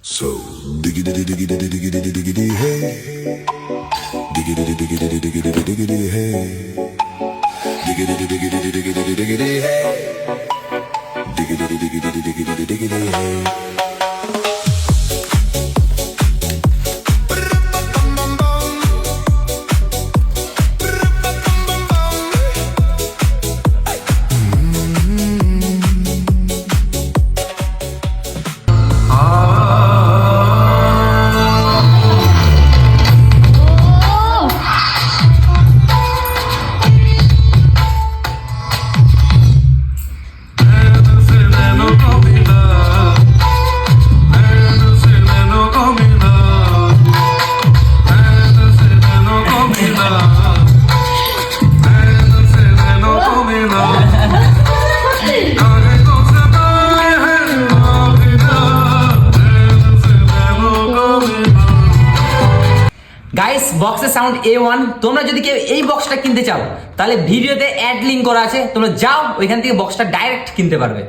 So diggity diggity diggity diggity hey, diggity diggity diggity diggity hey, diggity diggity diggity diggity hey, diggity diggity diggity diggity hey. Guys বক্সের sound A1 তোমরা যদি কেউ এই বক্সটা কিনতে চাও তাহলে ভিডিওতে অ্যাড লিংক করা আছে, তোমরা যাও ওইখান থেকে বক্সটা ডাইরেক্ট কিনতে পারবে।